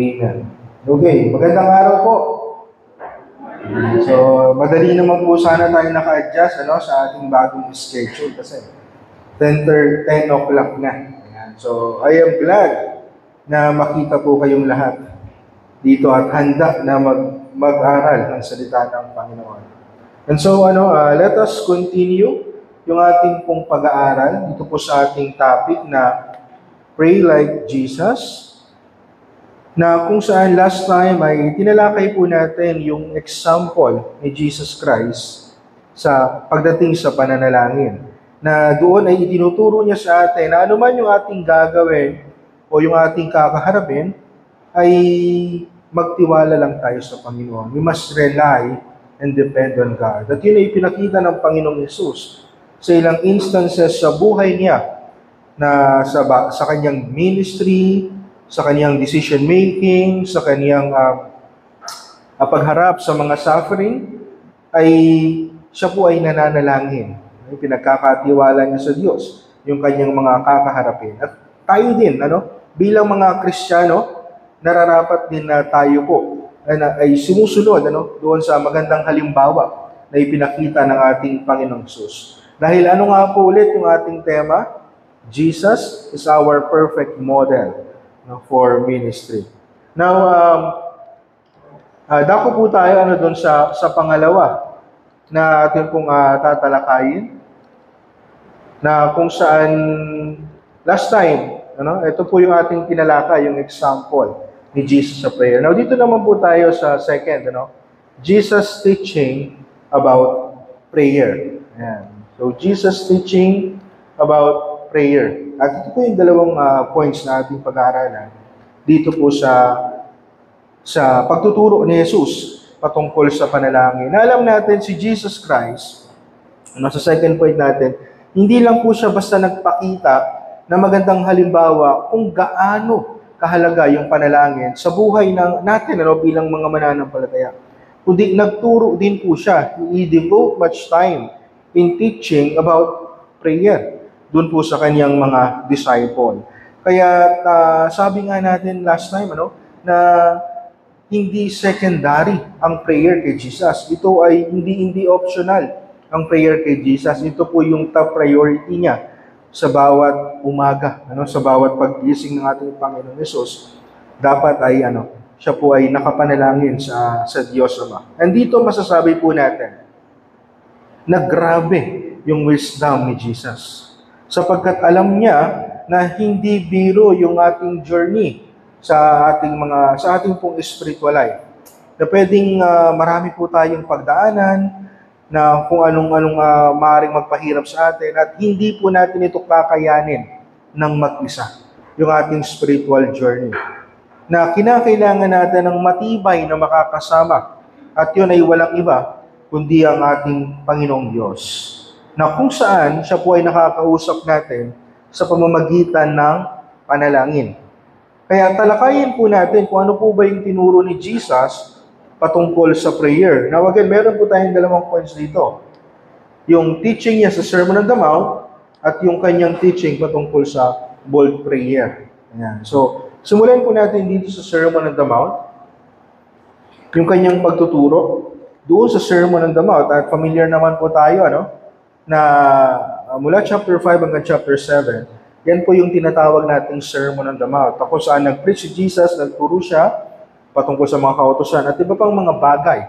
Amen. Okay, magandang araw po. So, madali naman po sana tayo naka-adjust sa ating bagong schedule kasi 10 o'clock na. Ayan. So, I am glad na makita po kayong lahat dito at handa na mag-aral ng salita ng Panginoon. And so, let us continue yung ating pong pag-aaral dito po sa ating topic na Pray Like Jesus, na kung saan last time ay tinalakay po natin yung example ni Jesus Christ sa pagdating sa pananalangin. Na doon ay itinuturo niya sa atin na anuman yung ating gagawin o yung ating kakaharapin, ay magtiwala lang tayo sa Panginoon. We must rely and depend on God. At yun ay pinakita ng Panginoong Yesus sa ilang instances sa buhay niya na sa kanyang ministry, sa kanyang decision making, sa kanyang pagharap sa mga suffering, ay siya po ay nananalangin. Pinagkakatiwala niya sa Diyos yung kanyang mga kakaharapin. At tayo din, bilang mga Kristiyano, nararapat din na tayo po ay sumusunod doon sa magandang halimbawa na ipinakita ng ating Panginoong Hesus. Dahil nga po ulit yung ating tema? Jesus is our perfect model for ministry. Now, dako po tayo doon sa pangalawa na atin pong tatalakayin, na kung saan last time, ito po yung ating tinalakay, yung example ni Jesus sa prayer. Now, dito naman po tayo sa second, Jesus teaching about prayer. Ayan. So, Jesus teaching about prayer. At ito po yung dalawang points na ating pag-aaralan dito po sa pagtuturo ni Jesus patungkol sa panalangin. Alam natin si Jesus Christ, sa second point natin, hindi lang po siya basta nagpakita na magandang halimbawa kung gaano kahalaga yung panalangin sa buhay natin bilang mga mananampalataya. Kundi nagturo din po siya. He devote much time in teaching about prayer doon po sa kanyang mga disciple. Kaya sabi nga natin last time na hindi secondary ang prayer kay Jesus. Ito ay hindi optional ang prayer kay Jesus. Ito po yung top priority niya sa bawat umaga, sa bawat paggising ng ating Panginoon Hesus. Dapat ay siya po ay nakapanalangin sa Diyos Ama. And dito masasabi po natin na grabe yung wisdom ni Jesus. Sapagkat alam niya na hindi biro yung ating journey sa ating pong spiritual life. Na pwedeng marami po tayong pagdaanan na kung anong maaaring magpahirap sa atin at hindi po natin ito kakayanin ng mag-isa, yung ating spiritual journey. Na kinakailangan natin ng matibay na makakasama at yun ay walang iba kundi ang ating Panginoong Diyos, na kung saan siya po ay nakakausap natin sa pamamagitan ng panalangin. Kaya talakayin po natin kung ano po ba yung tinuro ni Jesus patungkol sa prayer. Now again, meron po tayong dalawang points dito. Yung teaching niya sa Sermon on the Mount at yung kanyang teaching patungkol sa bold prayer. Ayan. So, simulan po natin dito sa Sermon on the Mount. Yung kanyang pagtuturo doon sa Sermon on the Mount. At familiar naman po tayo, na mula chapter 5 hanggang chapter 7, yan po yung tinatawag nating Sermon on the Mount. Ako saan nag-preach si Jesus, nagturo siya patungkol sa mga kautusan at iba pang mga bagay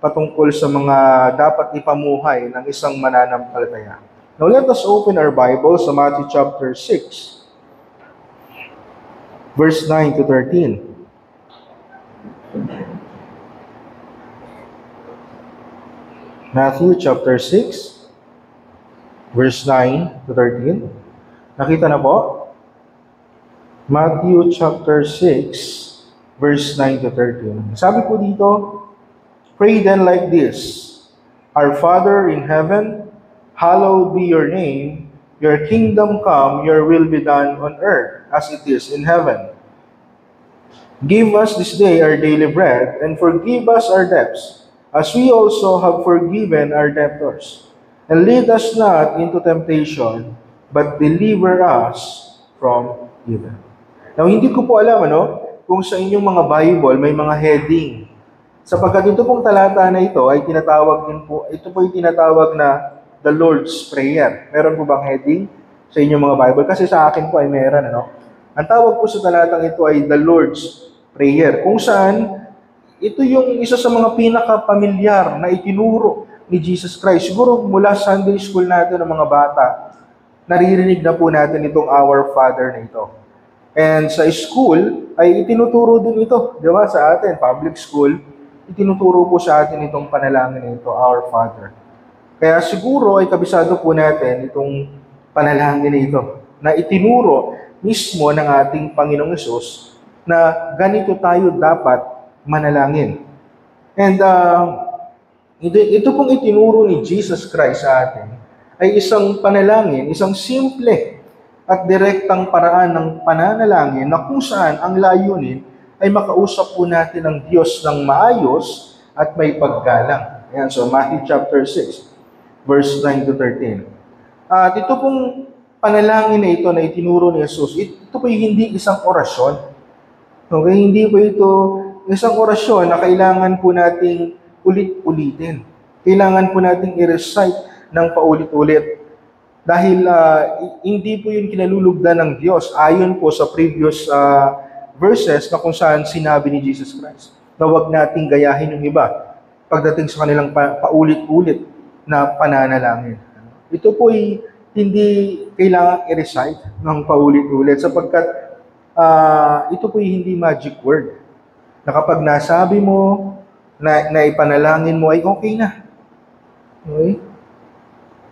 patungkol sa mga dapat ipamuhay ng isang mananampalataya. Now let us open our Bible sa Matthew chapter 6, verse 9 to 13. Matthew chapter 6, verse 9 to 13. Nakita na po? Matthew chapter 6, verse 9 to 13. Sabi po dito, pray then like this, Our Father in heaven, hallowed be your name, your kingdom come, your will be done on earth as it is in heaven. Give us this day our daily bread, and forgive us our debts, as we also have forgiven our debtors. And lead us not into temptation, but deliver us from evil. Now, hindi ko po alam, kung sa inyong mga Bible may mga heading. Sapagkat ito pong talata na ito ay tinatawag din po, ito po yung tinatawag na the Lord's Prayer. Meron po bang heading sa inyong mga Bible? Kasi sa akin po ay meron, ano? Ang tawag po sa talatang ito ay the Lord's Prayer. Kung saan, ito yung isa sa mga pinaka-pamilyar na itinuro ni Jesus Christ. Siguro mula Sunday school natin ng mga bata, naririnig na po natin itong Our Father na ito. And sa school, ay itinuturo din ito, di ba, sa atin, public school, itinuturo po sa atin itong panalangin na ito, Our Father. Kaya siguro ay kabisado po natin itong panalangin na ito, na itinuro mismo ng ating Panginoong Hesus na ganito tayo dapat manalangin. And ito pong itinuro ni Jesus Christ sa atin ay isang panalangin, isang simple at direktang paraan ng pananalangin na kung saan ang layunin ay makausap po natin ang Diyos ng maayos at may paggalang. Ayan, so Matthew chapter 6, verse 9 to 13. At ito pong panalangin na ito na itinuro ni Jesus, ito po hindi isang orasyon. Okay, hindi po ito isang orasyon na kailangan po nating ulit-ulitin. Kailangan po nating i-recite ng paulit-ulit. Dahil hindi po yun kinalulugdan ng Diyos ayon po sa previous verses na kung saan sinabi ni Jesus Christ na huwag nating gayahin yung iba pagdating sa kanilang paulit-ulit na pananalangin. Ito po ay hindi kailangan i-recite ng paulit-ulit sapagkat ito po ay hindi magic word. Na kapag nasabi mo, na ipanalangin mo ay okay na. Okay?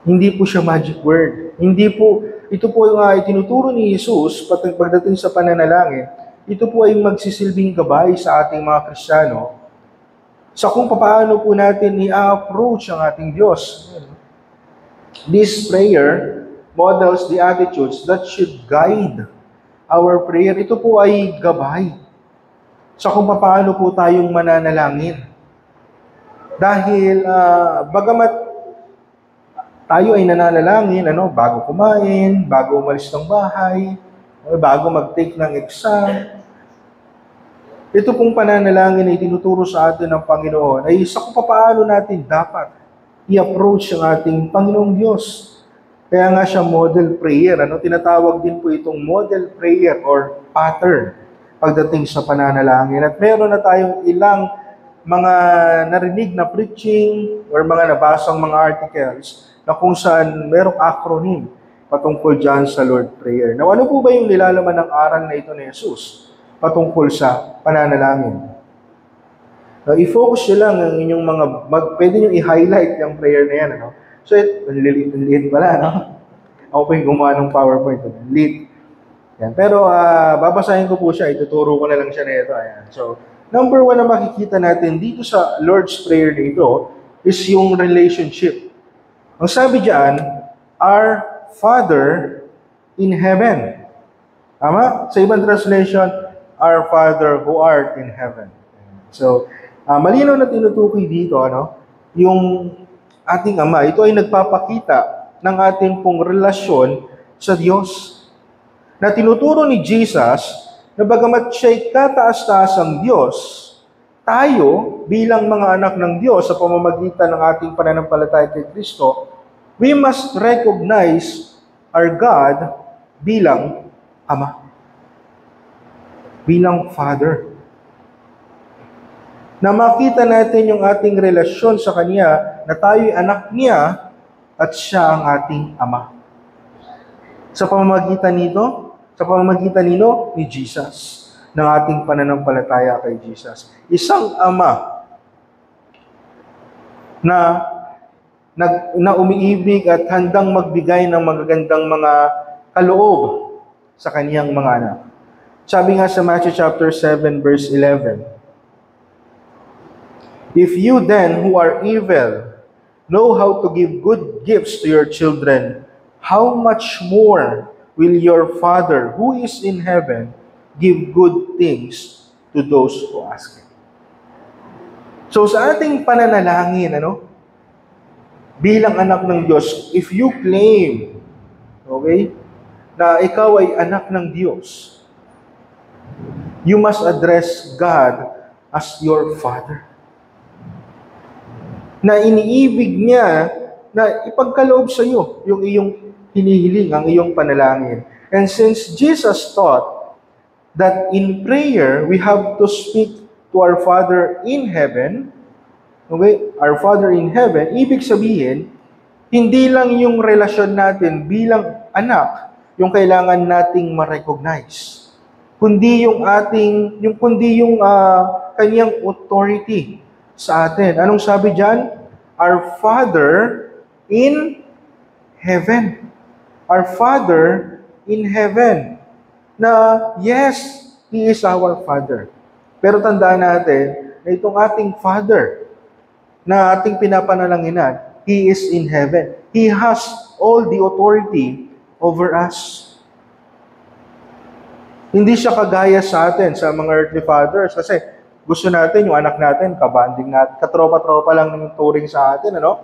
Hindi po siya magic word. Hindi po, ito po yung itinuturo ni Jesus pagdating sa pananalangin, ito po ay magsisilbing gabay sa ating mga Kristiyano sa kung paano po natin i-approach ang ating Diyos. This prayer models the attitudes that should guide our prayer. Ito po ay gabay sa kung paano po tayong mananalangin. Dahil bagamat tayo ay nananalangin, bago kumain, bago umalis ng bahay, bago mag-take ng exam. Ito pong pananalangin na itinuturo sa atin ng Panginoon ay sa kung paano natin dapat i-approach ang ating Panginoong Diyos. Kaya nga siya model prayer. Tinatawag din po itong model prayer or pattern pagdating sa pananalangin. At meron na tayong ilang mga narinig na preaching or mga nabasang mga articles na kung saan merong acronym patungkol dyan sa Lord Prayer. Now, ano po ba yung nilalaman ng aral na ito ni Jesus patungkol sa pananalangin? Now, i-focus nyo lang ang inyong mga, pwede nyo i-highlight yung prayer na yan. So, liit pala, Ako po yung gumawa ng PowerPoint. Liit. Yan. Pero, babasahin ko po siya. Ituturo ko na lang siya na ito. Ayan. So, number 1 na makikita natin dito sa Lord's Prayer na ito is yung relationship. Ang sabi diyan, Our Father in Heaven. Tama? Sa ibang translation, Our Father who art in heaven. So, malinaw na tinutukoy dito, yung ating Ama. Ito ay nagpapakita ng ating pong relasyon sa Diyos. Na tinuturo ni Jesus na bagamat siya'y kataas-taasang Diyos, tayo bilang mga anak ng Diyos sa pamamagitan ng ating pananampalataya kay Kristo, we must recognize our God bilang Ama. Bilang Father. Na makita natin yung ating relasyon sa Kanya na tayo'y anak niya at siya ang ating Ama. Sa pamamagitan nito, ni Jesus, ng ating pananampalataya kay Jesus. Isang Ama na umiibig at handang magbigay ng magagandang mga kaloob sa kaniyang mga anak. Sabi nga sa Matthew chapter 7 verse 11, If you then who are evil know how to give good gifts to your children, how much more will your Father who is in heaven give good things to those who ask Him. So sa ating pananalangin, bilang anak ng Diyos, if you claim, na ikaw ay anak ng Diyos, You must address God as your Father. Na iniibig niya na ipagkaloob sa iyo yung iyong hinihiling, ang iyong panalangin. And since Jesus taught that in prayer, we have to speak to our Father in heaven, okay? Our Father in heaven, ibig sabihin, hindi lang yung relasyon natin bilang anak yung kailangan nating ma-recognize, kundi yung kanyang authority sa atin. Anong sabi diyan? Our Father in heaven. Our Father in heaven. Na yes, He is our Father. Pero tandaan natin na itong ating Father na ating pinapanalanginan, He is in heaven. He has all the authority over us. Hindi siya kagaya sa atin, sa mga earthly fathers, kasi gusto natin yung anak natin, kabanding natin, katropa-tropa lang ng turing sa atin, ano?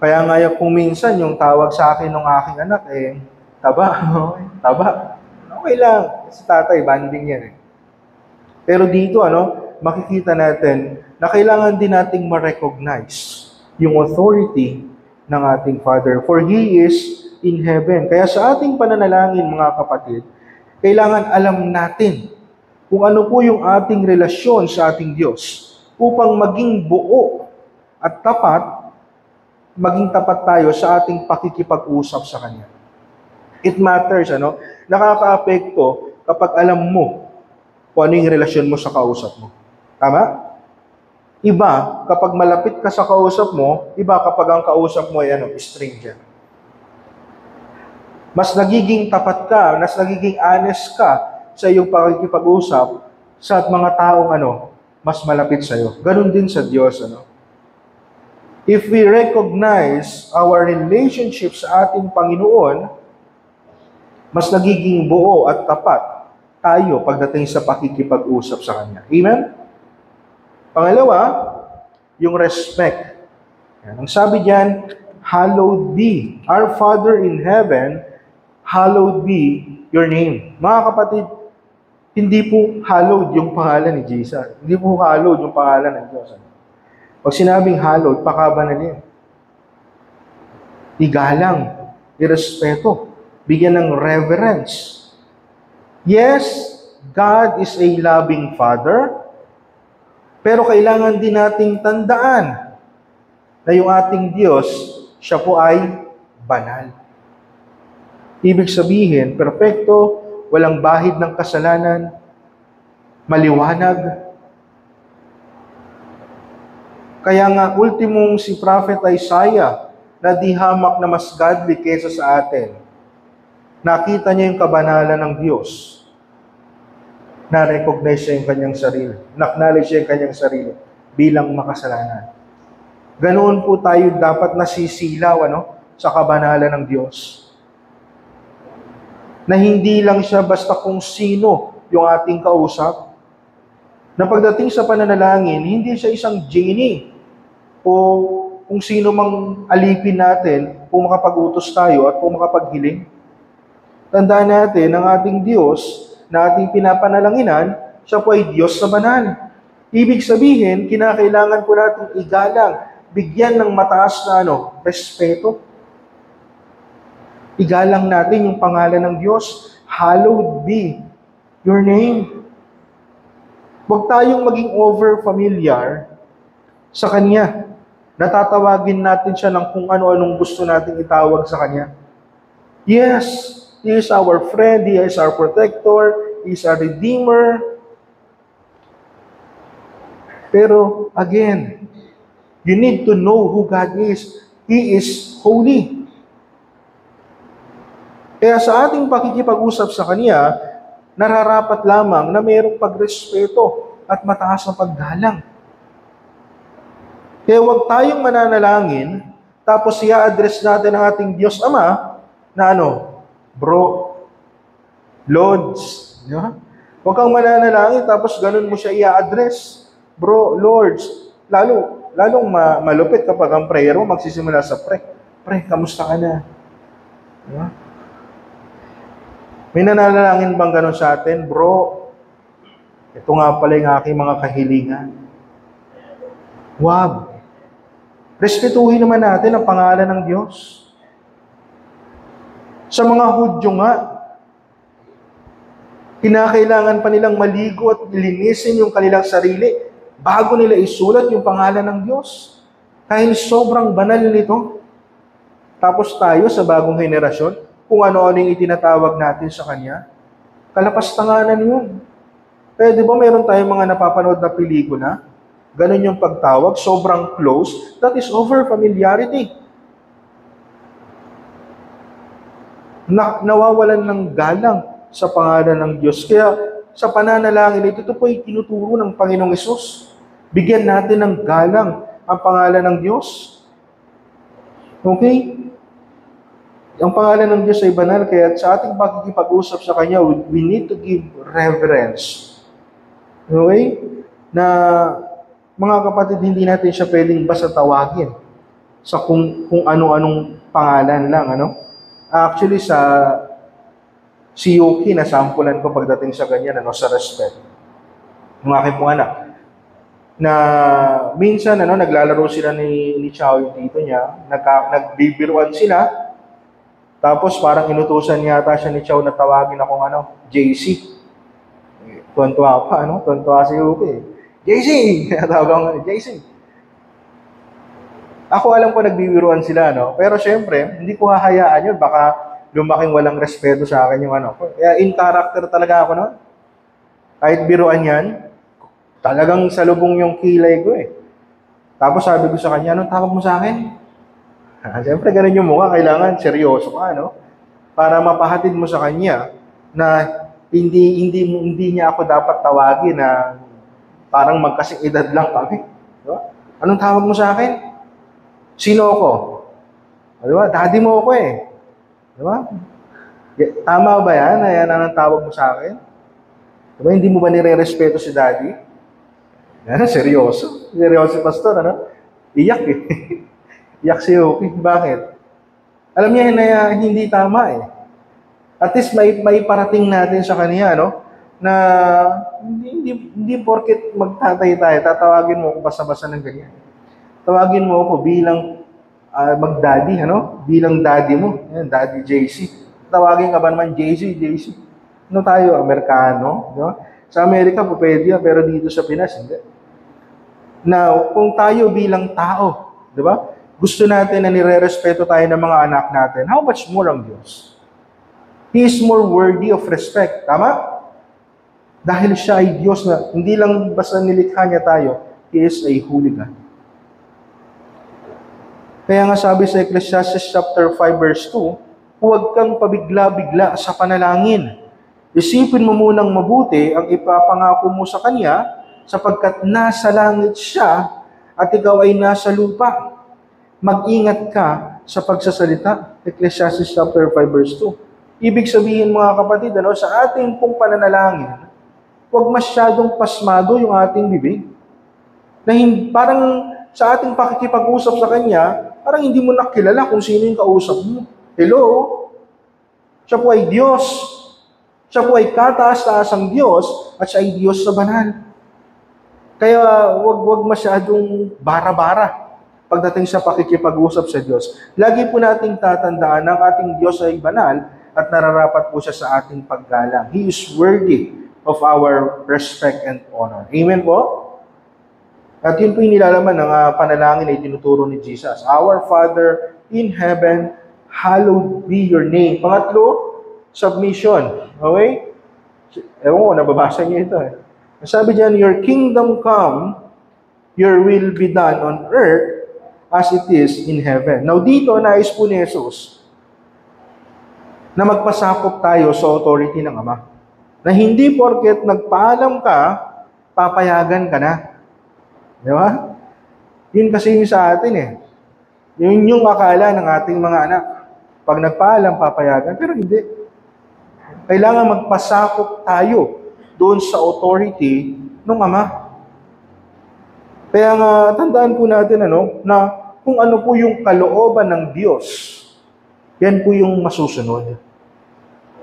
Kaya nga kung minsan yung tawag sa akin ng aking anak, taba, taba. Okay lang, si tatay, banding yan eh. Pero dito, makikita natin na kailangan din nating ma-recognize yung authority ng ating Father. For He is in heaven. Kaya sa ating pananalangin, mga kapatid, kailangan alam natin kung ano po yung ating relasyon sa ating Diyos upang maging buo at tapat, maging tapat tayo sa ating pakikipag-usap sa Kanya. It matters, nakaka-apekto kapag alam mo kung ano yung relasyon mo sa kausap mo. Tama? Iba, kapag malapit ka sa kausap mo, iba kapag ang kausap mo ay stranger. Mas nagiging tapat ka, mas nagiging honest ka sa iyong pakikipag-usap sa mga taong mas malapit sa iyo. Ganon din sa Diyos. If we recognize our relationship sa ating Panginoon, mas nagiging buo at tapat tayo pagdating sa pakikipag-usap sa Kanya. Amen? Pangalawa, yung respect. Ang sabi diyan, hallowed be. Our Father in heaven, hallowed be your name. Mga kapatid, hindi po hallowed yung pangalan ni Jesus. Hindi po hallowed yung pangalan ng Diyos. Pag sinabing hallowed, pakabanalin. Igalang, irespeto, bigyan ng reverence. Yes, God is a loving Father, pero kailangan din nating tandaan na yung ating Diyos, siya po ay banal. Ibig sabihin, perpekto, walang bahid ng kasalanan, maliwanag. Kaya nga, ultimong si Prophet Isaiah, na di hamak na mas godly kesa sa atin, nakita niya yung kabanalan ng Diyos. Na-recognize siya yung kanyang sarili. Na-acknowledge siya yung kanyang sarili bilang makasalanan. Ganoon po tayo dapat nasisilaw sa kabanalan ng Diyos. Na hindi lang siya basta kung sino yung ating kausap. Na pagdating sa pananalangin, hindi siya isang genie o kung sino mang alipin natin kung makapag-utos tayo at kung makapaghiling. Tandaan natin, ang ating Diyos na ating pinapanalanginan, siya po ay Diyos na banal. Ibig sabihin, kinakailangan po natin igalang, bigyan ng mataas na respeto. Igalang natin yung pangalan ng Diyos. Hallowed be your name. Huwag tayong maging over-familiar sa Kanya. Natatawagin natin siya ng kung ano-anong gusto nating itawag sa Kanya. Yes, He is our friend, He is our protector, He is our Redeemer. Pero, again, you need to know who God is. He is holy. Kaya sa ating pakikipag-usap sa Kanya, nararapat lamang na mayroong pagrespeto at mataas na paggalang. Kaya huwag tayong mananalangin, tapos i-address natin ang ating Diyos Ama na bro, Lords. Huwag kang mananalangin, tapos ganun mo siya i-address. Bro, Lords. Lalong malupit kapag ang prayer mo magsisimula sa Pre, kamusta ka na? May nananalangin bang ganun sa atin? Bro, Ito nga pala yung aking mga kahilingan. Wag. Respetuhin naman natin ang pangalan ng Diyos. Sa mga Hudyo nga, kinakailangan pa nilang maligo at linisin yung kanilang sarili bago nila isulat yung pangalan ng Diyos. Dahil sobrang banal nito. Tapos tayo sa bagong henerasyon, kung ano-ano yung itinatawag natin sa Kanya, kalapastanganan yun. Kaya di ba meron tayong mga napapanood na pelikula, ganun yung pagtawag, sobrang close, that is over familiarity. Nawawalan ng galang sa pangalan ng Diyos. Kaya sa pananalangin, ito po ay tinuturo ng Panginoong Hesus. Bigyan natin ng galang ang pangalan ng Diyos. Okay? Ang pangalan ng Diyos ay banal, kaya sa ating pakikipag-usap sa Kanya, we need to give reverence. Okay? Na mga kapatid, hindi natin siya pwedeng basta tawagin sa kung ano-anong pangalan lang, ano? Actually, si Yuki, nasampulan ko pagdating sa ganyan, sa respect. Yung aking pong anak. Na minsan, naglalaro sila ni Chao, yung tito niya, nagbibiruan sila, tapos parang inutusan yata siya ni Chao na tawagin akong JC. Tuwan-tuwa pa, tuwan-tuwa si Yuki. JC! Tawag ako, JC. Ako alam ko nagbibiruan sila, pero syempre, hindi ko hahayaan yun. Baka lumaking walang respeto sa akin yung Kaya in character talaga ako, Kahit biruan yan, talagang salubong yung kilay ko eh. Tapos sabi ko sa kanya, anong tawag mo sa akin? Siyempre, ganun yung mukha. Kailangan seryoso ka, Para mapahatid mo sa kanya na hindi niya ako dapat tawagin na parang magkasing edad lang kami. Diba? Anong tawag mo sa akin? Sino ako? Diba? Daddy mo ako eh. Diba? Tama ba yan? Ayan ang tawag mo sa akin? Diba? Hindi mo ba nire-respeto si daddy? Seryoso. Seryoso, pastor, Iyak eh. Iyak si Yuki. Bakit? Alam niya na hindi tama eh. At least may parating natin sa kanya, na hindi porket magtatay tayo, tatawagin mo ako basta-basta ng ganyan. Tawagin mo ako bilang mag-daddy, bilang daddy mo. Yan, Daddy JC. Tawagin ka ba naman JC? Tayo, Amerikano, Sa Amerika, pwede yan, pero dito sa Pinas, hindi. Now, kung tayo bilang tao, di ba? Gusto natin na nire-respeto tayo ng mga anak natin, how much more ang Diyos? He is more worthy of respect. Tama? Dahil siya ay Diyos na hindi lang basta nilikha niya tayo, He is a holy God. Kaya nga sabi sa Ecclesiastes chapter 5 verse 2, huwag kang pabigla-bigla sa panalangin. Isipin mo munang mabuti ang ipapangako mo sa Kanya, sapagkat nasa langit siya at ikaw ay nasa lupa. Mag-ingat ka sa pagsasalita. Ecclesiastes chapter 5 verse 2. Ibig sabihin mga kapatid, sa ating pong pananalangin, huwag masyadong pasmado yung ating bibig. Na parang sa ating pakikipag-usap sa Kanya, parang hindi mo nakilala kung sino yung kausap mo. Hello? Siya po ay Diyos. Siya po ay kataas-taasang Diyos at siya ay Diyos sa banal. Kaya wag masyadong bara-bara pagdating sa pakikipag-usap sa Diyos. Lagi po nating tatandaan na ang ating Diyos ay banal at nararapat po siya sa ating paggalang. He is worthy of our respect and honor. Amen po? At yun po yung nilalaman ng panalangin na itinuturo ni Jesus. Our Father in heaven, hallowed be your name. Pangatlo, submission. Okay? Ewan ko, nababasa niyo ito eh. Sabi diyan, your kingdom come, your will be done on earth as it is in heaven. Now dito, nais po ni Jesus na magpasakop tayo sa authority ng Ama. Na hindi porket nagpaalam ka, papayagan ka na. Di ba? Yun kasi yung sa atin eh. Yun yung akala ng ating mga anak. Pag nagpaalam, papayagan. Pero hindi. Kailangan magpasakop tayo doon sa authority ng Ama. Kaya nga, tandaan po natin na kung ano po yung kalooban ng Diyos, yan po yung masusunod.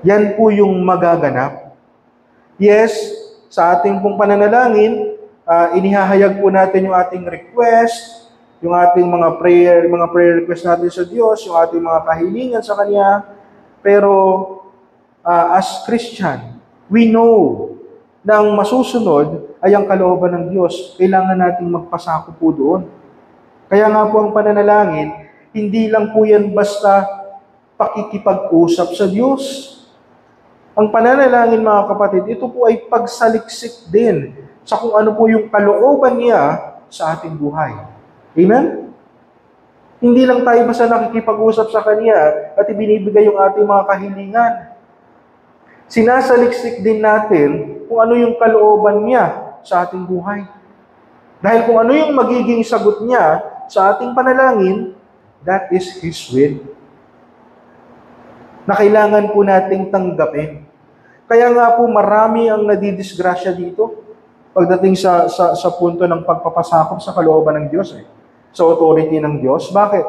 Yan po yung magaganap. Yes, sa ating pong pananalangin, inihahayag po natin yung ating request, yung ating mga prayer request natin sa Diyos, yung ating mga kahilingan sa Kanya. Pero as Christian, we know na ang masusunod ay ang kalooban ng Diyos. Kailangan nating magpasako po doon. Kaya nga po ang pananalangin, hindi lang po yan basta pakikipag-usap sa Diyos. Ang pananalangin, mga kapatid, ito po ay pagsaliksik din sa kung ano po yung kalooban niya sa ating buhay. Amen? Hindi lang tayo basta nakikipag-usap sa Kanya at ibinibigay yung ating mga kahilingan. Sinasaliksik din natin kung ano yung kalooban niya sa ating buhay. Dahil kung ano yung magiging sagot niya sa ating panalangin, that is His will. Na kailangan po nating tanggapin. Kaya nga po marami ang nadidisgrasya dito pagdating sa punto ng pagpapasakop sa kalooban ng Diyos, sa authority ng Diyos. Bakit?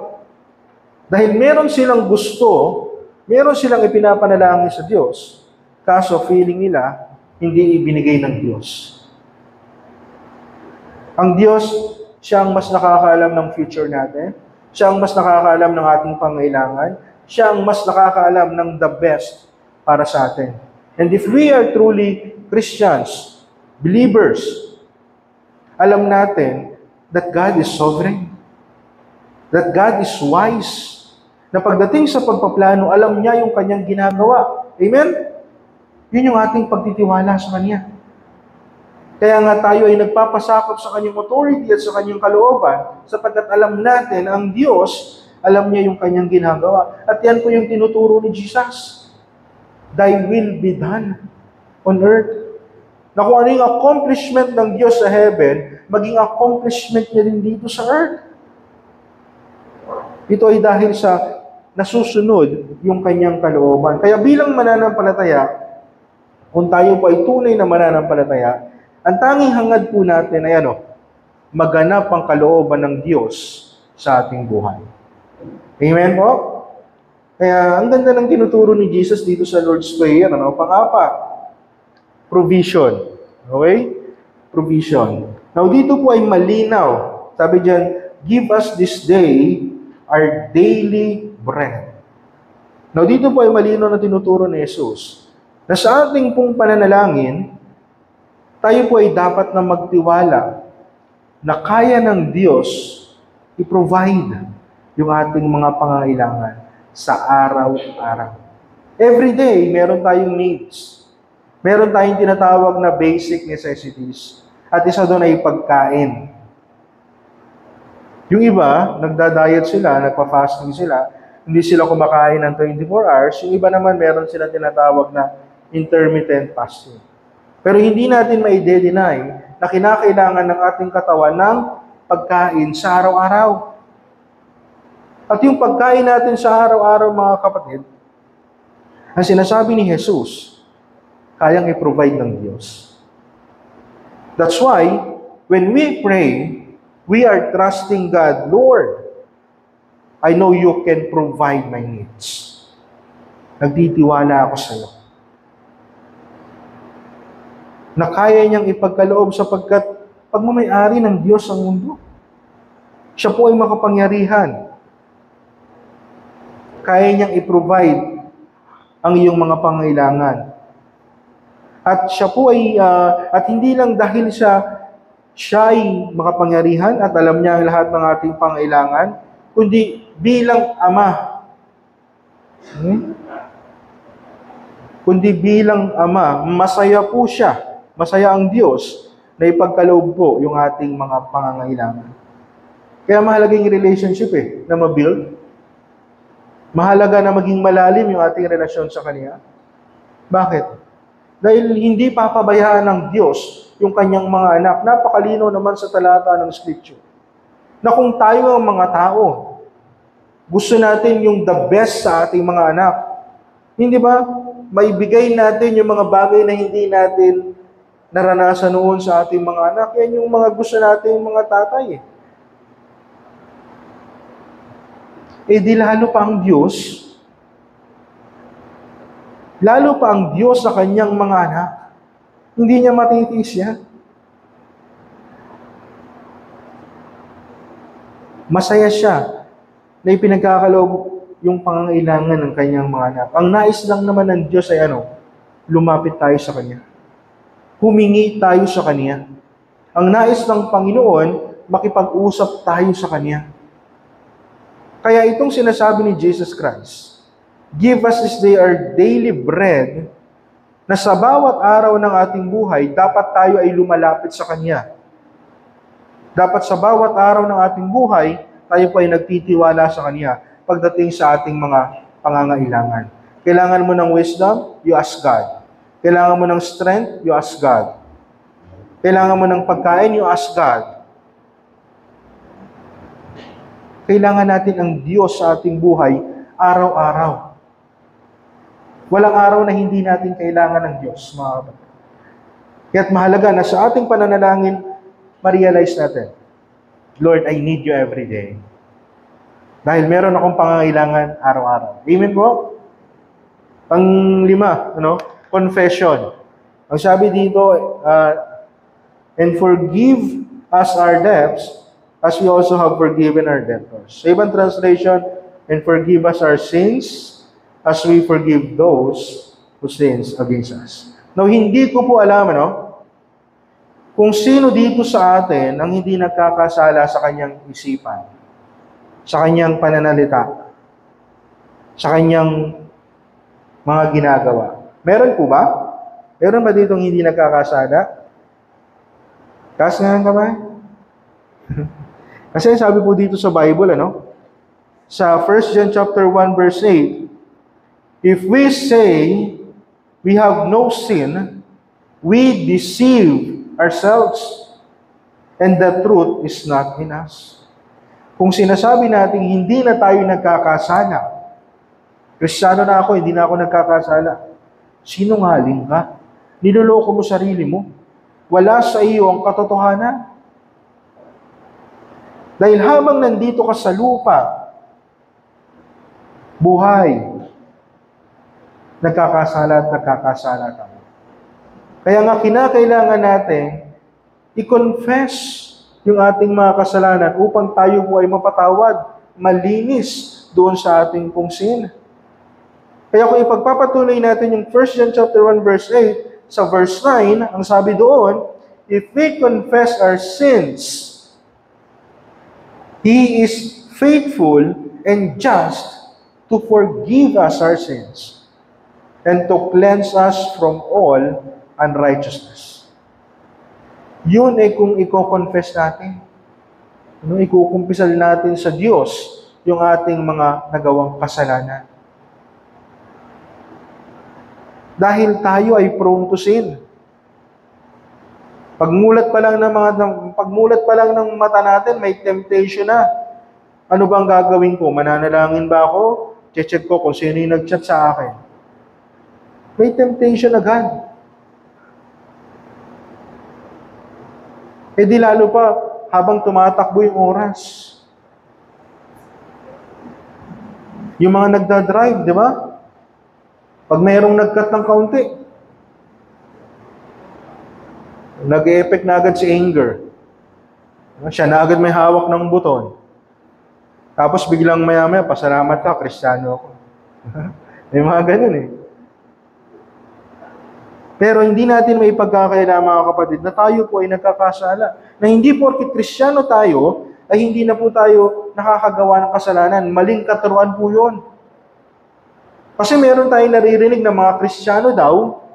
Dahil meron silang gusto, meron silang ipinapanalangin sa Diyos, kaso feeling nila, hindi ibinigay ng Diyos. Ang Diyos, siya ang mas nakakaalam ng future natin, siya ang mas nakakaalam ng ating pangailangan, siya ang mas nakakaalam ng the best para sa atin. And if we are truly Christians, believers, alam natin that God is sovereign, that God is wise, na pagdating sa pagpaplano, alam niya yung kanyang ginagawa. Amen? Yun yung ating pagtitiwala sa Kanya. Kaya nga tayo ay nagpapasakop sa Kanyang authority at sa Kanyang kalooban, sapagkat alam natin, ang Diyos, alam niya yung Kanyang ginagawa. At yan po yung tinuturo ni Jesus. Thy will be done on earth. Na kung ano yung accomplishment ng Diyos sa heaven, maging accomplishment niya din dito sa earth. Ito ay dahil sa nasusunod yung Kanyang kalooban. Kaya bilang mananampalataya, kung tayo po ay tunay na mananampalataya, ang tanging hangad po natin ay maganap ang kalooban ng Diyos sa ating buhay. Amen po? Kaya ang ganda ng tinuturo ni Jesus dito sa Lord's Prayer. Pang-apat, provision. Okay? Provision. Now dito po ay malinaw. Sabi diyan, give us this day our daily bread. Now dito po ay malinaw na tinuturo ni Jesus na sa ating pong pananalangin, tayo po ay dapat na magtiwala na kaya ng Diyos i-provide yung ating mga pangangailangan sa araw-araw. Every day, meron tayong needs. Meron tayong tinatawag na basic necessities. At isa doon ay pagkain. Yung iba, nagda-diet sila, nagpa-fasting sila, hindi sila kumakain ng 24 hours. Yung iba naman, meron sila tinatawag na intermittent fasting. Pero hindi natin ma-deny na kinakailangan ng ating katawan ng pagkain sa araw-araw. At yung pagkain natin sa araw-araw, mga kapatid, ang sinasabi ni Jesus, kayang i-provide ng Diyos. That's why, when we pray, we are trusting God, Lord, I know you can provide my needs. Nagtitiwala ako sa iyo. Na kaya niyang ipagkaloob sapagkat pagmamayari ng Diyos ang mundo. Siya po ay makapangyarihan. Kaya niyang i-provide ang iyong mga pangailangan. At siya po ay, at hindi lang dahil siya ay makapangyarihan at alam niya ang lahat ng ating pangailangan, kundi bilang Ama. Kundi bilang Ama, masaya po siya. Masaya ang Diyos na ipagkaloob po yung ating mga pangangailangan. Kaya mahalaga yung relationship na ma-build. Mahalaga na maging malalim yung ating relasyon sa Kanya. Bakit? Dahil hindi papabayaan ng Diyos yung Kanyang mga anak. Napakalino naman sa talata ng Scripture. Na kung tayo ang mga tao, gusto natin yung the best sa ating mga anak. Hindi ba? Maibigay natin yung mga bagay na hindi natin naranasan noon sa ating mga anak. Yan yung mga gusto natin yung mga tatay. Di lalo pa ang Diyos, sa kanyang mga anak. Hindi niya matitiis yan. Masaya siya na ipinagkakaloob yung pangangailangan ng kanyang mga anak. Ang nais lang naman ng Diyos ay lumapit tayo sa Kanya. Humingi tayo sa Kanya. Ang nais ng Panginoon, makipag-usap tayo sa Kanya. Kaya itong sinasabi ni Jesus Christ, "Give us this day our daily bread," na sa bawat araw ng ating buhay, dapat tayo ay lumalapit sa Kanya. Dapat sa bawat araw ng ating buhay, tayo po ay nagtitiwala sa Kanya pagdating sa ating mga pangangailangan. Kailangan mo ng wisdom, you ask God. Kailangan mo ng strength, you ask God. Kailangan mo ng pagkain, you ask God. Kailangan natin ang Diyos sa ating buhay araw-araw. Walang araw na hindi natin kailangan ng Diyos, mga kapatid. Kaya't mahalaga na sa ating pananalangin, ma-realize natin, Lord, I need you every day. Dahil meron akong pangangailangan araw-araw. Amen po? Pang-5, confession. Ang sabi dito, and forgive us our debts, as we also have forgiven our debtors. Sa ibang translation, and forgive us our sins, as we forgive those who sins against us. Now, hindi ko po alam, kung sino dito sa atin ang hindi nagkakasala sa kanyang isipan, sa kanyang pananalita, sa kanyang mga ginagawa. Meron po ba? Meron ba dito hindi nagkakasala? Taas nga ang kamay. Kasi sabi po dito sa Bible, sa 1 John chapter 1 verse 8, if we say we have no sin, we deceive ourselves, and the truth is not in us. Kung sinasabi natin hindi na tayo nagkakasala, Kristiyano na ako, hindi na ako nagkakasala, sinungaling ka. Niloloko mo sarili mo. Wala sa iyo ang katotohanan. Dahil habang nandito ka sa lupa, buhay, nagkakasala at nagkakasala ka. Kaya nga kinakailangan natin i-confess yung ating mga kasalanan upang tayo po ay mapatawad, malinis doon sa ating pong sin. Kaya kung ipagpapatuloy natin yung 1 John chapter 1 verse 8, sa verse 9, ang sabi doon, if we confess our sins, He is faithful and just to forgive us our sins and to cleanse us from all unrighteousness. Yun ay kung i-confess natin. Ikukumpisal natin sa Diyos yung ating mga nagawang kasalanan. Dahil tayo ay prone to sin. Pagmulat pa lang ng mata natin, may temptation na. Ano bang gagawin ko? Mananalangin ba ako? Check ko kung sino yung nag-chat sa akin. May temptation agad. E di lalo pa, habang tumatakbo yung oras. Yung mga nagdadrive, di ba? Pag mayroong nag-cut ng kaunti, nag-e-effect na agad si anger. Siya na agad may hawak ng buton. Tapos biglang maya-maya, pasalamat ka, Kristiyano ako. May mga ganun eh. Pero hindi natin may pagkakaila, mga kapatid, na tayo po ay nagkakasala. Na hindi porket Kristiyano tayo, ay hindi na po tayo nakakagawa ng kasalanan. Maling katuruan po yun. Kasi meron tayong naririnig na mga Kristiyano daw,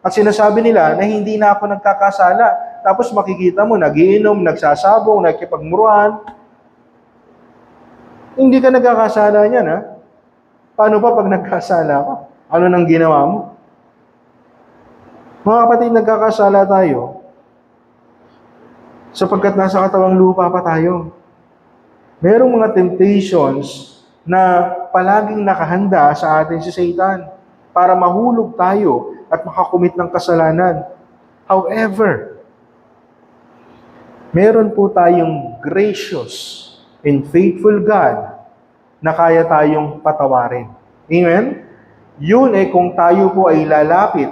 at sinasabi nila na hindi na ako nagkakasala. Tapos makikita mo, nagiinom, nagsasabong, nagkipagmuruan. Hindi ka nagkakasala niyan, ha? Paano pa pag nagkasala ka? Ano nang ginawa mo? Mga kapatid, nagkakasala tayo sapagkat nasa katawang lupa pa tayo. Merong mga temptations na palaging nakahanda sa atin si Satan para mahulog tayo at makakumit ng kasalanan. However, meron po tayong gracious and faithful God na kaya tayong patawarin. Amen? Yun kung tayo po ay lalapit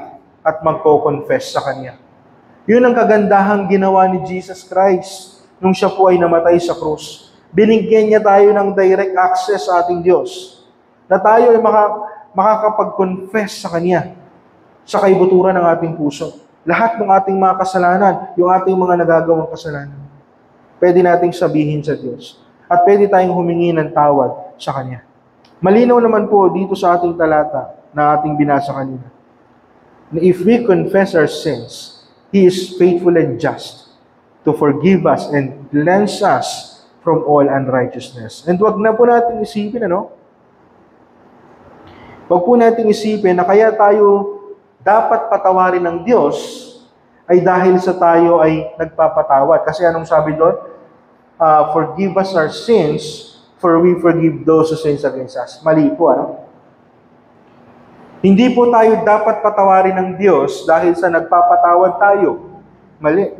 at magko-confess sa Kanya. Yun ang kagandahang ginawa ni Jesus Christ nung siya po ay namatay sa krus. Binigyan niya tayo ng direct access sa ating Diyos, na tayo ay makakapag-confess sa Kanya, sa kaibuturan ng ating puso. Lahat ng ating mga kasalanan, yung ating mga nagagawang kasalanan, pwede nating sabihin sa Diyos. At pwede tayong humingi ng tawad sa Kanya. Malinaw naman po dito sa ating talata na ating binasa kanina, na if we confess our sins, He is faithful and just to forgive us and cleanse us from all unrighteousness. And wag na po natin isipin, wag po natin isipin na kaya tayo dapat patawarin ng Diyos ay dahil sa tayo ay nagpapatawad. Kasi anong sabi doon? Forgive us our sins, for we forgive those who sins against us. Mali po, Hindi po tayo dapat patawarin ng Diyos dahil sa nagpapatawad tayo. Mali.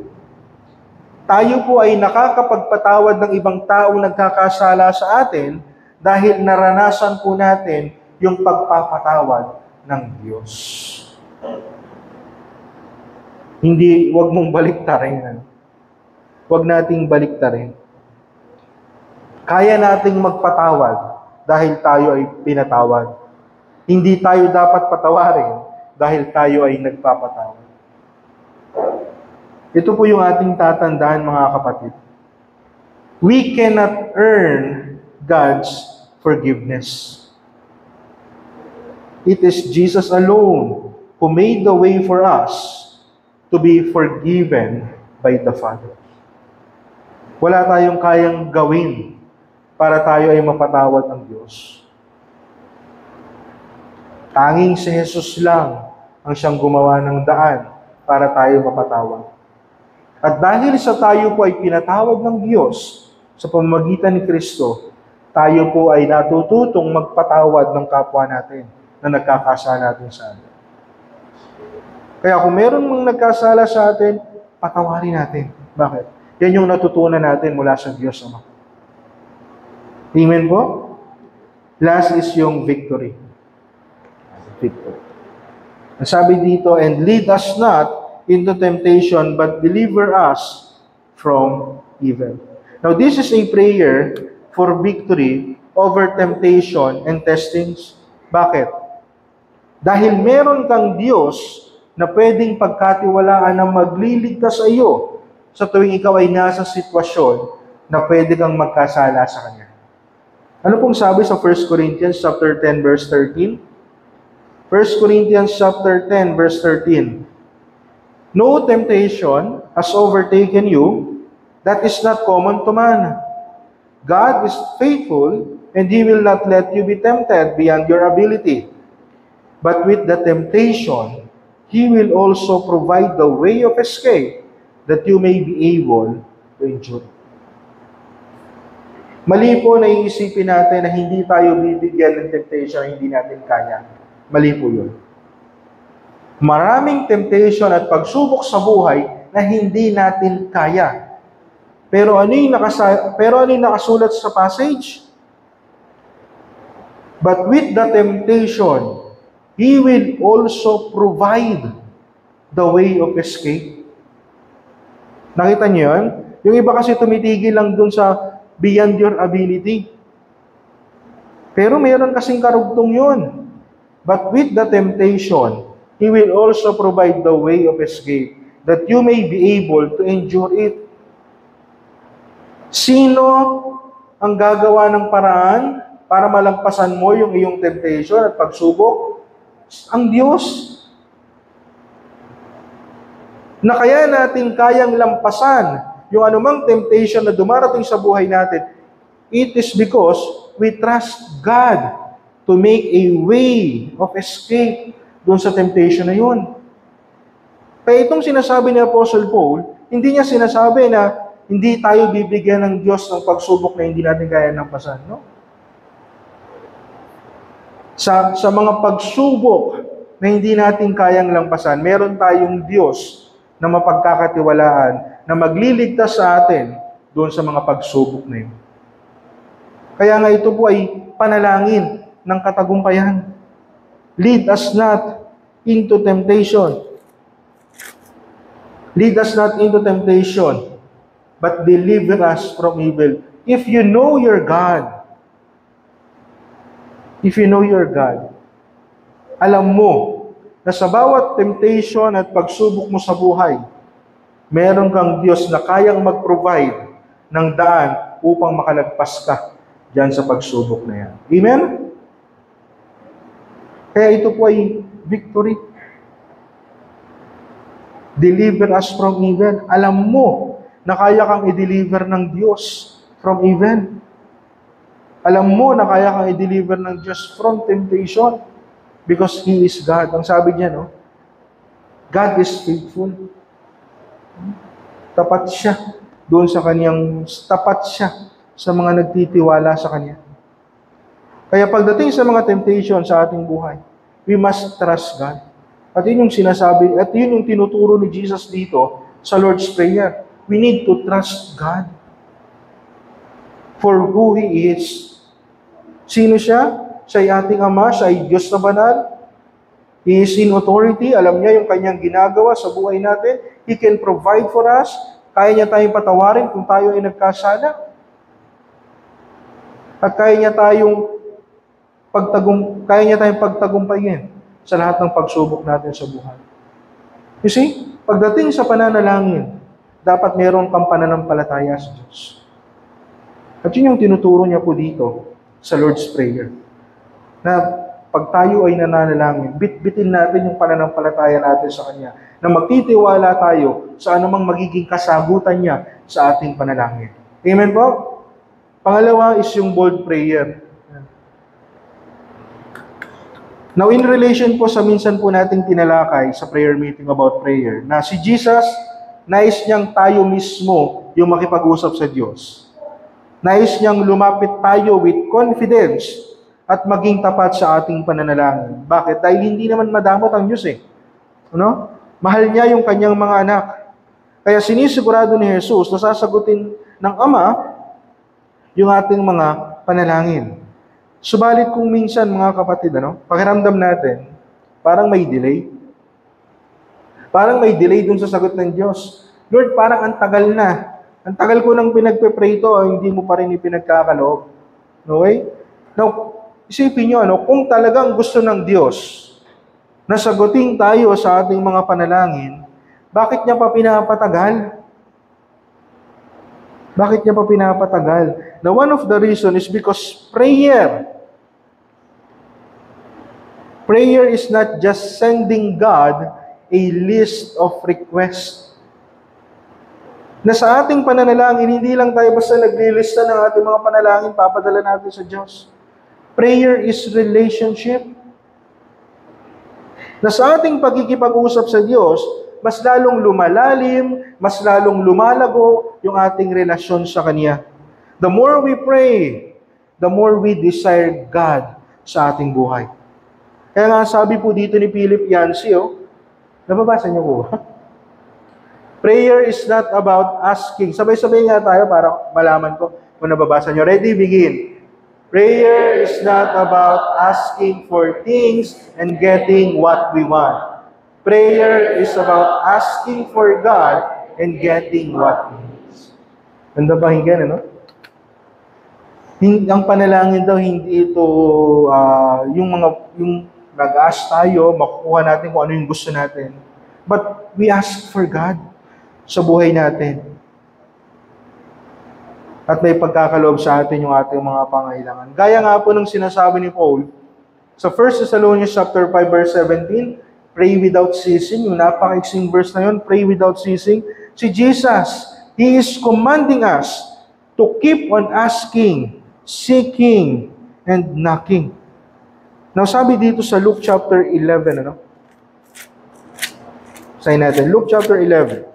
Tayo po ay nakakapagpatawad ng ibang taong nagkakasala sa atin dahil naranasan po natin yung pagpapatawad ng Diyos. Hindi, wag mong baliktarin. Wag nating baliktarin. Kaya nating magpatawad dahil tayo ay pinatawad. Hindi tayo dapat patawarin dahil tayo ay nagpapatawad. Ito po yung ating tatandaan, mga kapatid. We cannot earn God's forgiveness. It is Jesus alone who made the way for us to be forgiven by the Father. Wala tayong kayang gawin para tayo ay mapatawad ng Diyos. Tanging si Jesus lang ang siyang gumawa ng daan para tayo mapatawad. At dahil sa tayo po ay pinatawad ng Diyos sa pamamagitan ni Kristo, tayo po ay natututong magpatawad ng kapwa natin na nagkakasala natin sa atin. Kaya kung meron mong nagkasala sa atin, patawarin natin. Bakit? Yan yung natutunan natin mula sa Diyos Ama. Amen po? Last is yung victory. Victory. Ang sabi dito, and lead us not into temptation, but deliver us from evil. Now, this is a prayer for victory over temptation and testings. Bakit? Dahil meron kang Diyos na pwedeng pagkatiwalaan na magliligtas sa iyo sa tuwing ikaw ay nasa sitwasyon na pwede kang magkasala sa Kanya. Ano pong sabi sa 1 Corinthians chapter 10 verse 13? 1 Corinthians chapter 10 verse 13. No temptation has overtaken you that is not common to man. God is faithful, and He will not let you be tempted beyond your ability. But with the temptation, He will also provide the way of escape that you may be able to endure. Mali po na iisipin natin na hindi tayo bibigyan ng temptation na hindi natin kaya. Mali po yun. Maraming temptation at pagsubok sa buhay na hindi natin kaya. Pero ano yung nakasulat sa passage? But with the temptation, He will also provide the way of escape. Nakita niyo yun? Yung iba kasi tumitigil lang dun sa beyond your ability. Pero mayroon kasing karugtong yun. But with the temptation, He will also provide the way of escape that you may be able to endure it. Sino ang gagawa ng paraan para malagpasan mo yung iyong temptation at pagsubok? Ang Diyos. Na kaya natin kayang lampasan yung anumang temptation na dumarating sa buhay natin, it is because we trust God to make a way of escape doon sa temptation na yun. Kaya itong sinasabi ni Apostle Paul, hindi niya sinasabi na hindi tayo bibigyan ng Diyos ng pagsubok na hindi natin kaya lampasan, no? Sa mga pagsubok na hindi natin kayang lampasan, meron tayong Diyos na mapagkakatiwalaan na magliligtas sa atin doon sa mga pagsubok na yun. Kaya nga ito po ay panalangin ng katagumpayan. Lead us not into temptation, Lead us not into temptation, but deliver us from evil. If you know your God, alam mo na sa bawat temptation at pagsubok mo sa buhay, meron kang Diyos na kayang mag-provide ng daan upang makalagpas ka dyan sa pagsubok na yan. Amen? Kaya ito po ay victory. Deliver us from evil. Alam mo na kaya kang i-deliver ng Diyos from evil. Alam mo na kaya kang i-deliver ng Diyos from temptation because He is God. Ang sabi niya, no? God is faithful. Tapat siya doon sa tapat siya sa mga nagtitiwala sa Kanya. Kaya pagdating sa mga temptation sa ating buhay, we must trust God. At yun yung sinasabi, at yun yung tinuturo ni Jesus dito sa Lord's Prayer. We need to trust God for who He is. Sino siya? Siya ay ating Ama, siya ay Diyos na banal. He is in authority. Alam niya yung kanyang ginagawa sa buhay natin. He can provide for us. Kaya niya tayong patawarin kung tayo ay nagkasala. At kaya niya tayong pagtagumpayin sa lahat ng pagsubok natin sa buhay. You see, pagdating sa pananalangin, dapat meron kang pananampalataya sa Diyos. At yun yung tinuturo niya po dito sa Lord's Prayer. Na pag tayo ay nananalangin, bitbitin natin yung pananampalataya natin sa Kanya. Na magtitiwala tayo sa anumang magiging kasagutan niya sa ating panalangin. Amen po? Pangalawa is yung bold prayer. Now, in relation po sa minsan po nating tinalakay sa prayer meeting about prayer, na si Jesus, nais niyang tayo mismo yung makipag-usap sa Diyos. Nais niyang lumapit tayo with confidence at maging tapat sa ating pananalangin. Bakit? Dahil hindi naman madamot ang Diyos eh. Ano? Mahal niya yung kanyang mga anak. Kaya sinisigurado ni Jesus na sasagutin ng Ama yung ating mga panalangin. Subalit kung minsan, mga kapatid, pakiramdam natin, parang may delay. Parang may delay dun sa sagot ng Diyos. Lord, parang ang tagal na. Ang tagal ko nang pinagpe-pray to, hindi mo pa rin ipinagkakaloob. Okay? Now, isipin nyo, kung talagang gusto ng Diyos na sagutin tayo sa ating mga panalangin, bakit niya pa pinapatagal? Bakit niya pa pinapatagal? Now, one of the reason is because prayer is not just sending God a list of requests. Na sa ating pananalangin, hindi lang tayo basta naglilista ng ating mga panalangin, papadala natin sa Diyos. Prayer is relationship. Na sa ating pagkikipag-usap sa Diyos, mas lalong lumalalim, mas lalong lumalago yung ating relasyon sa Kanya. The more we pray, the more we desire God sa ating buhay. Kaya nga sabi po dito ni Philip Yancey, nababasa niyo po ba? Prayer is not about asking. Sabay-sabay nga tayo para malaman ko kung nababasa niyo. Ready? Begin. Prayer is not about asking for things and getting what we want. Prayer is about asking for God and getting what we need. Ganda pakinggan, Ang panalangin daw, hindi ito yung nag-ask tayo, makukuha natin kung ano yung gusto natin. But we ask for God sa buhay natin. At may pagkakaloob sa atin yung ating mga pangailangan. Gaya nga po ng sinasabi ni Paul, sa 1 Thessalonians chapter 5 verse 17, pray without ceasing. Yung napaka-exing verse na yun, pray without ceasing. Si Jesus, He is commanding us to keep on asking, seeking, and knocking. Now, sabi dito sa Luke chapter 11, Sayin natin, Luke chapter 11,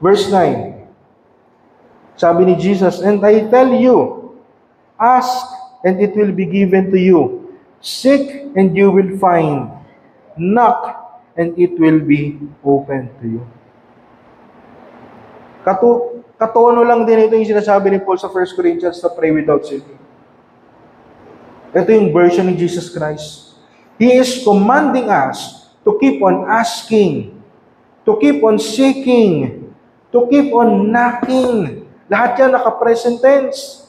verse 9. Sabi ni Jesus, and I tell you, ask, and it will be given to you. Seek, and you will find. Knock, and it will be open to you. Katono lang din ito yung sinasabi ni Paul sa 1 Corinthians na pray without ceasing. Ito yung version ni Jesus Christ. He is commanding us to keep on asking, to keep on seeking, to keep on knocking. Lahat yan naka-present tense.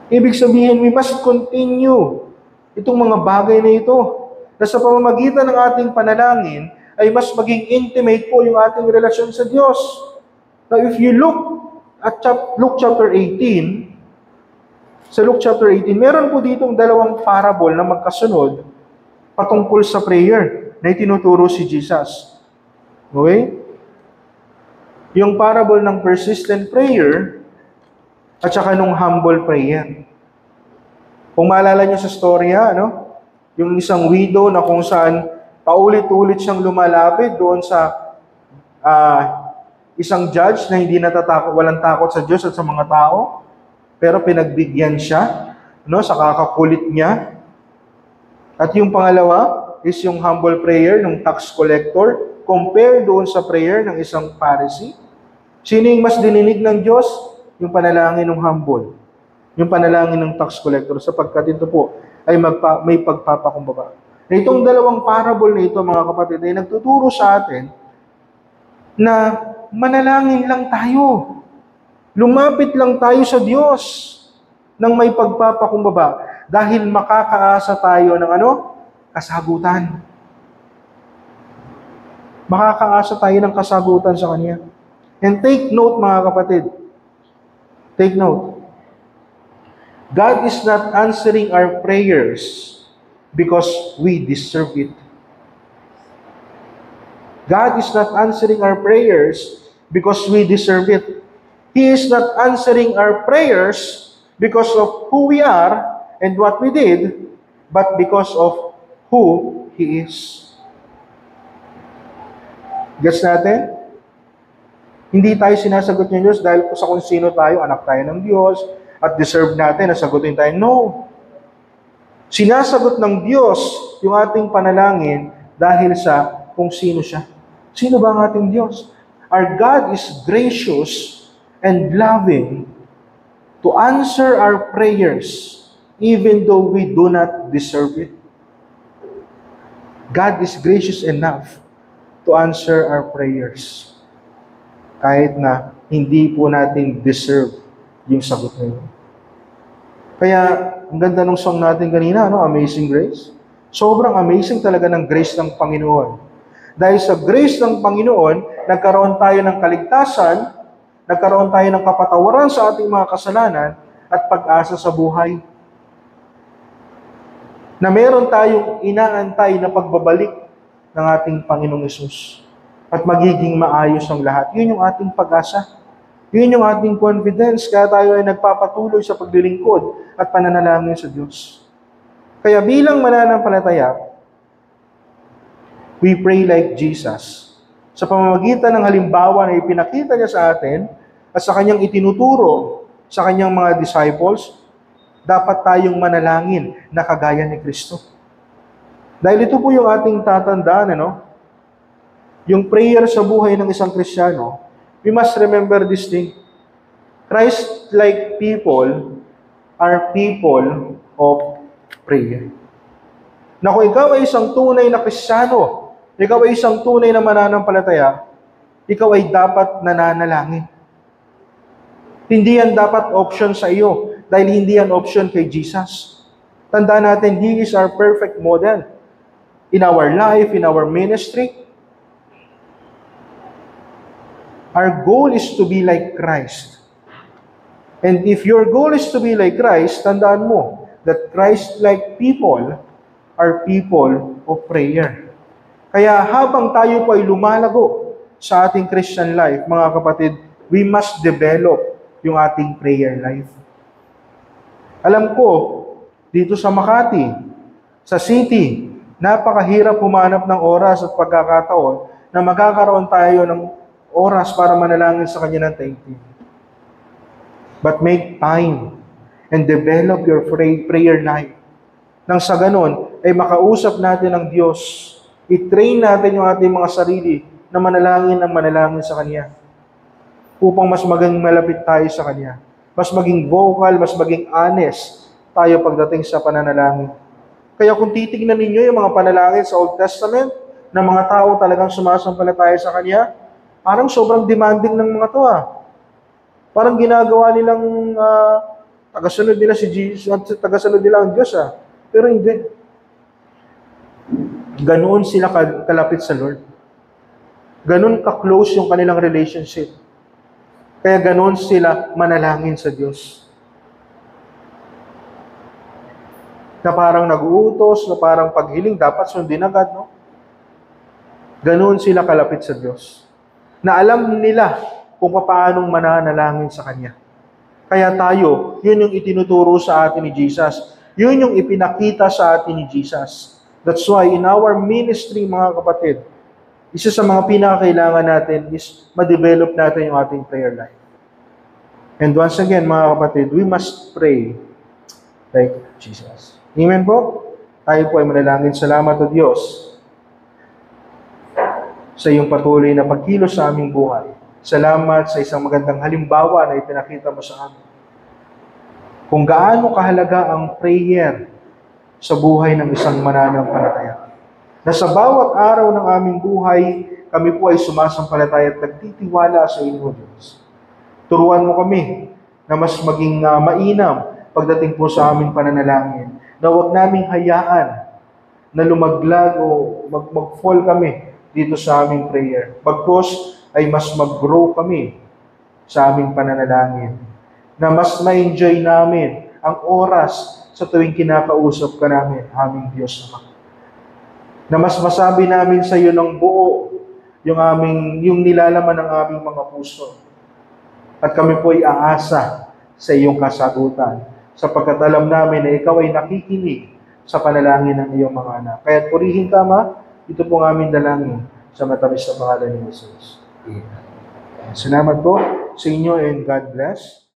Ibig sabihin, we must continue itong mga bagay na ito. Na sa pamamagitan ng ating panalangin, ay mas maging intimate po yung ating relasyon sa Diyos. Now, if you look at Luke chapter 18, sa Luke chapter 18, meron po ditong dalawang parable na magkasunod patungkol sa prayer na itinuturo si Jesus. Okay? Yung parable ng persistent prayer at saka nung humble prayer. Kung maalala nyo sa storya, yung isang widow na kung saan paulit-ulit siyang lumalapit doon sa isang judge na hindi natatakot, walang takot sa Diyos at sa mga tao, pero pinagbigyan siya sa kakakulit niya. At yung pangalawa is yung humble prayer ng tax collector compare doon sa prayer ng isang Pharisee. Sino yung mas dininig ng Diyos? Yung panalangin ng humble. Yung panalangin ng tax collector, sapagkat ito po ay may pagpapakumbaba. Na itong dalawang parable na ito, mga kapatid, ay nagtuturo sa atin na manalangin lang tayo. Lumapit lang tayo sa Diyos ng may pagpapakumbaba dahil makakaasa tayo ng kasagutan. Makakaasa tayo ng kasagutan sa Kanya. And take note, mga kapatid. Take note. God is not answering our prayers because we deserve it. God is not answering our prayers because we deserve it. He is not answering our prayers because of who we are and what we did, but because of who He is. Gets natin? Hindi tayo sinasagot ng Diyos dahil sa kung sino tayo, anak tayo ng Diyos, at deserve natin na sagutin tayo. No. Sinasagot ng Diyos yung ating panalangin dahil sa kung sino siya. Sino ba ang ating Diyos? Our God is gracious and loving to answer our prayers even though we do not deserve it. God is gracious enough to answer our prayers kahit na hindi po natin deserve yung sagot na yun. Kaya, ang ganda ng song natin kanina, Amazing Grace. Sobrang amazing talaga ng grace ng Panginoon. Dahil sa grace ng Panginoon, nagkaroon tayo ng kaligtasan, nagkaroon tayo ng kapatawaran sa ating mga kasalanan, at pag-asa sa buhay. Na meron tayong inaantay na pagbabalik ng ating Panginoong Hesus. At magiging maayos ang lahat. Yun yung ating pag-asa. Yun yung ating confidence. Kaya tayo ay nagpapatuloy sa paglilingkod at pananalangin sa Diyos. Kaya bilang mananampalataya, we pray like Jesus. Sa pamamagitan ng halimbawa na ipinakita niya sa atin at sa kanyang itinuturo sa kanyang mga disciples, dapat tayong manalangin na kagaya ni Kristo. Dahil ito po yung ating tatandaan, yung prayer sa buhay ng isang Kristiyano, we must remember this thing. Christ-like people are people of prayer. Na kung ikaw ay isang tunay na Kristiyano, ikaw ay isang tunay na mananampalataya, ikaw ay dapat nananalangin. Hindi yan dapat option sa iyo, dahil hindi yan option kay Jesus. Tandaan natin, He is our perfect model. In our life, in our ministry, our goal is to be like Christ. And if your goal is to be like Christ, tandaan mo that Christ-like people are people of prayer. Kaya habang tayo po ay lumalago sa ating Christian life, mga kapatid, we must develop yung ating prayer life. Alam ko, dito sa Makati, sa city, napakahirap humanap ng oras at pagkakataon na magkakaroon tayo ng oras para manalangin sa Kanya ng taimtim. But make time and develop your prayer life. Nang sa ganon, ay makausap natin ang Diyos. I-train natin yung ating mga sarili na manalangin sa Kanya. Upang mas maging malapit tayo sa Kanya. Mas maging vocal, mas maging honest tayo pagdating sa pananalangin. Kaya kung titignan ninyo yung mga panalangin sa Old Testament, ng mga tao talagang sumasampalataya sa Kanya, parang sobrang demanding ng mga to Parang ginagawa nilang tagasunod nila si Jesus at tagasunod nila ang Diyos Pero hindi. Ganoon sila kalapit sa Lord. Ganoon ka-close yung kanilang relationship. Kaya ganoon sila manalangin sa Diyos. Na parang nag-uutos, na parang paghiling, dapat sundin agad, no? Ganoon sila kalapit sa Diyos. Na alam nila kung paanong mananalangin sa Kanya. Kaya tayo, yun yung itinuturo sa atin ni Jesus. Yun yung ipinakita sa atin ni Jesus. That's why in our ministry, mga kapatid, isa sa mga pinakakailangan natin is ma-develop natin yung ating prayer life. And once again, mga kapatid, we must pray like Jesus. Amen po? Tayo po ay manalangin. Salamat o Diyos sa iyong patuloy na pagkilos sa aming buhay. Salamat sa isang magandang halimbawa na ipinakita mo sa amin. Kung gaano kahalaga ang prayer sa buhay ng isang mananampalataya. Na sa bawat araw ng aming buhay, kami po ay sumasampalataya at nagtitiwala sa inyo, Diyos. Turuan mo kami na mas maging mainam pagdating po sa aming pananalangin. Na huwag naming hayaan na lumaglag o mag-fall kami dito sa aming prayer. Bagkus ay mas mag-grow kami sa aming pananalangin. Na mas ma-enjoy namin ang oras sa tuwing kinakausap ka namin, aming Diyos Ama. Na mas masabi namin sa iyo ng buo yung nilalaman ng aming mga puso. At kami po ay aasa sa iyong kasagutan, sapagkat alam namin na ikaw ay nakikinig sa panalangin ng iyong mga anak. Kaya't purihin ka, Ama, ito pong aming dalangin sa matamis na pangalan ni Jesus. Amen. Salamat po sa inyo and God bless.